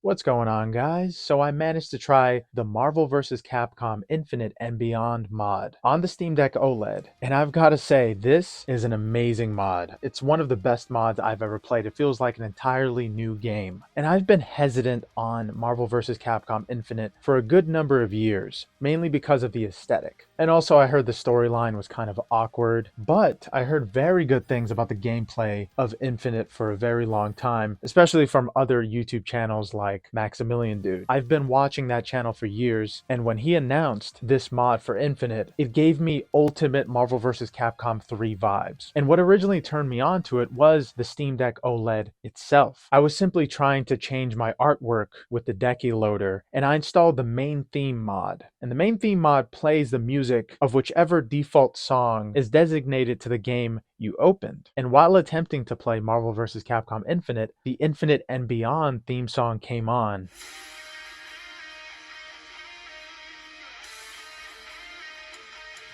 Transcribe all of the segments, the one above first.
What's going on, guys? So I managed to try the Marvel vs. Capcom Infinite and Beyond mod on the Steam Deck OLED, and I've got to say, this is an amazing mod. It's one of the best mods I've ever played. It feels like an entirely new game. And I've been hesitant on Marvel vs. Capcom Infinite for a good number of years, mainly because of the aesthetic. And also I heard the storyline was kind of awkward, but I heard very good things about the gameplay of Infinite for a very long time, especially from other YouTube channels like Maximilian Dude. I've been watching that channel for years, and when he announced this mod for Infinite, it gave me ultimate Marvel vs. Capcom 3 vibes. And what originally turned me on to it was the Steam Deck OLED itself. I was simply trying to change my artwork with the Decky loader, and I installed the main theme mod. And the main theme mod plays the music of whichever default song is designated to the game you opened. And while attempting to play Marvel vs. Capcom Infinite, the Infinite and Beyond theme song came on.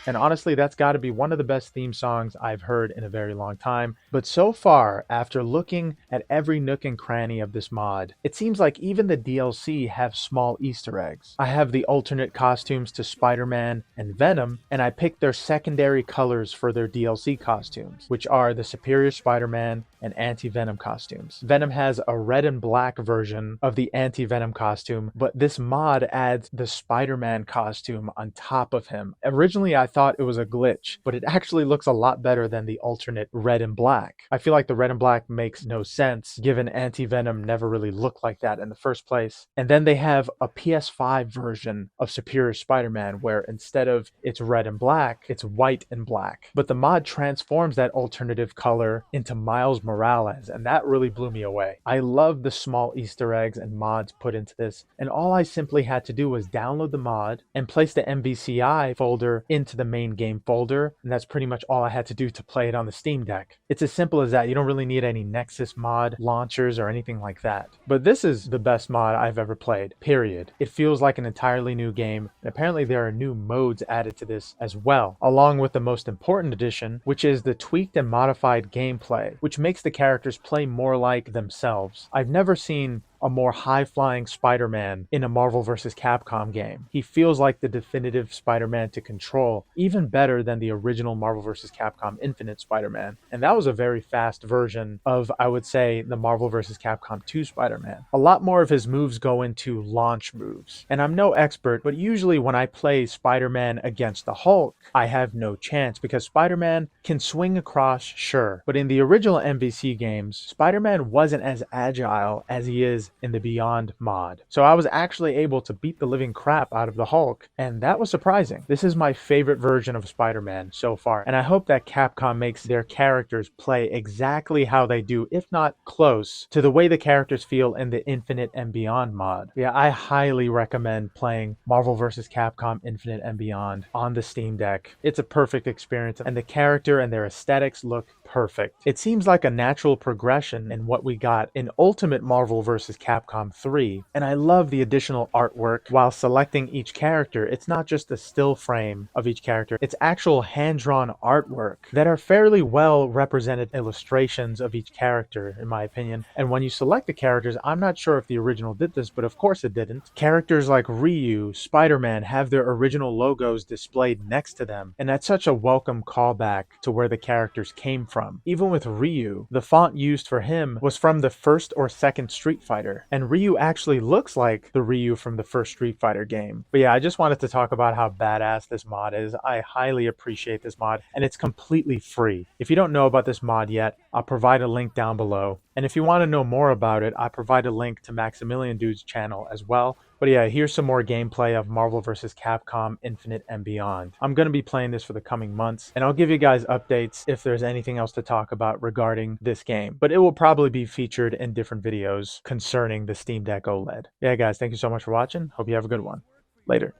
And honestly, that's got to be one of the best theme songs I've heard in a very long time. But so far, after looking at every nook and cranny of this mod, it seems like even the DLC have small Easter eggs. I have the alternate costumes to Spider-Man and Venom, and I picked their secondary colors for their DLC costumes, which are the Superior Spider-Man and Anti-Venom costumes. Venom has a red and black version of the Anti-Venom costume, but this mod adds the Spider-Man costume on top of him. Originally, I thought it was a glitch, but it actually looks a lot better than the alternate red and black. I feel like the red and black makes no sense, given Anti-Venom never really looked like that in the first place. And then they have a PS5 version of Superior Spider-Man, where instead of it's red and black, it's white and black. But the mod transforms that alternative color into Miles Morales, and that really blew me away. I love the small Easter eggs and mods put into this, and all I simply had to do was download the mod and place the MVCI folder into the main game folder, and that's pretty much all I had to do to play it on the Steam Deck. It's as simple as that. You don't really need any Nexus mod launchers or anything like that. But this is the best mod I've ever played, period. It feels like an entirely new game, and apparently there are new modes added to this as well, along with the most important addition, which is the tweaked and modified gameplay, which makes the characters play more like themselves. I've never seen a more high-flying Spider-Man in a Marvel vs. Capcom game. He feels like the definitive Spider-Man to control, even better than the original Marvel vs. Capcom Infinite Spider-Man. And that was a very fast version of, I would say, the Marvel vs. Capcom 2 Spider-Man. A lot more of his moves go into launch moves. And I'm no expert, but usually when I play Spider-Man against the Hulk, I have no chance because Spider-Man can swing across, sure. But in the original MVC games, Spider-Man wasn't as agile as he is in the Beyond mod. So I was actually able to beat the living crap out of the Hulk, and that was surprising. This is my favorite version of Spider-Man so far, and I hope that Capcom makes their characters play exactly how they do, if not close, to the way the characters feel in the Infinite and Beyond mod. Yeah, I highly recommend playing Marvel vs. Capcom Infinite and Beyond on the Steam Deck. It's a perfect experience, and the character and their aesthetics look perfect. It seems like a natural progression in what we got in Ultimate Marvel vs. Capcom 3, and I love the additional artwork while selecting each character. It's not just a still frame of each character, it's actual hand-drawn artwork that are fairly well represented illustrations of each character, in my opinion. And when you select the characters, I'm not sure if the original did this, but of course it didn't. Characters like Ryu, Spider-Man have their original logos displayed next to them, and that's such a welcome callback to where the characters came from. Even with Ryu, the font used for him was from the first or second Street Fighter, and Ryu actually looks like the Ryu from the first Street Fighter game. But yeah, I just wanted to talk about how badass this mod is. I highly appreciate this mod, and it's completely free. If you don't know about this mod yet, I'll provide a link down below. And if you want to know more about it, I provide a link to Maximilian Dude's channel as well. But yeah, here's some more gameplay of Marvel vs. Capcom Infinite and Beyond. I'm going to be playing this for the coming months, and I'll give you guys updates if there's anything else to talk about regarding this game. But it will probably be featured in different videos concerning the Steam Deck OLED. Yeah, guys, thank you so much for watching. Hope you have a good one. Later.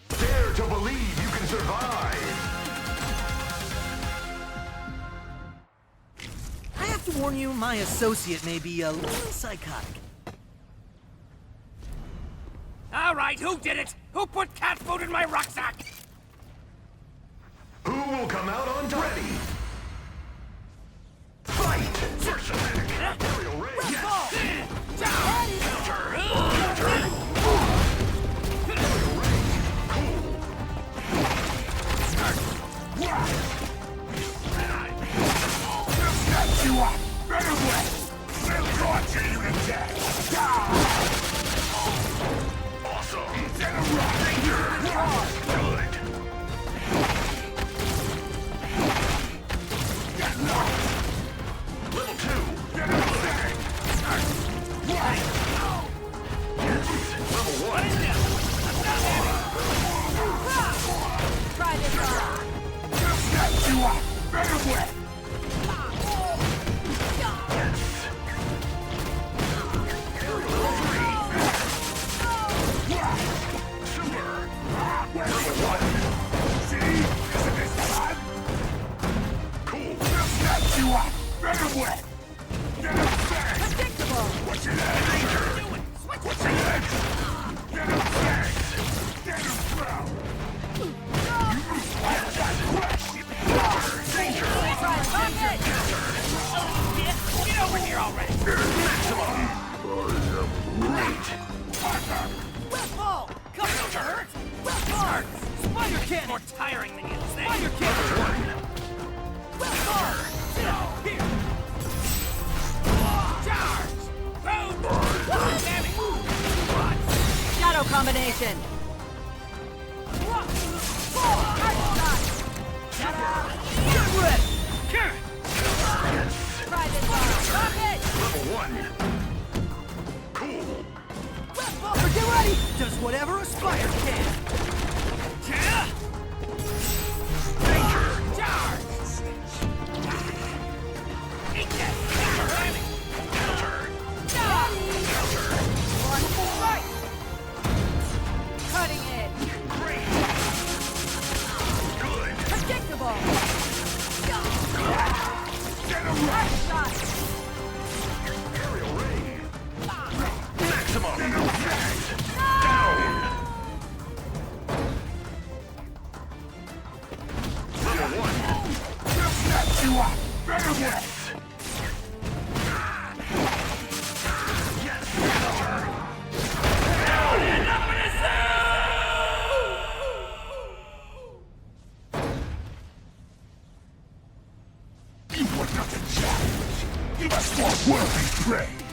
Dare to believe you can survive. I have to warn you, my associate may be a little psychotic. All right, who did it? Who put cat food in my rucksack? Who will come out on top? Ready. Fight! First attack. Aerial ray. Yes. Down. Counter. Level 2. Level 1. Try this on. Predictable. Get over here already! Whip ball! Come on, to hurt! Whip ball! Spider cannon! More tiring than you think. Spider cannon! Whip ball! Here! Charge! Boom! Damn it! Shadow combination. Get ready! Try this on. Stop it. Level 1. Cool. Whip ball! Get ready! Does whatever a spider can! Charge! Eat that! Wonderful fight. Cutting edge. Predictable. Nice shot. Aerial ray. Maximum. Level 1. Yes. You were not a challenge. You must walk worthy prey.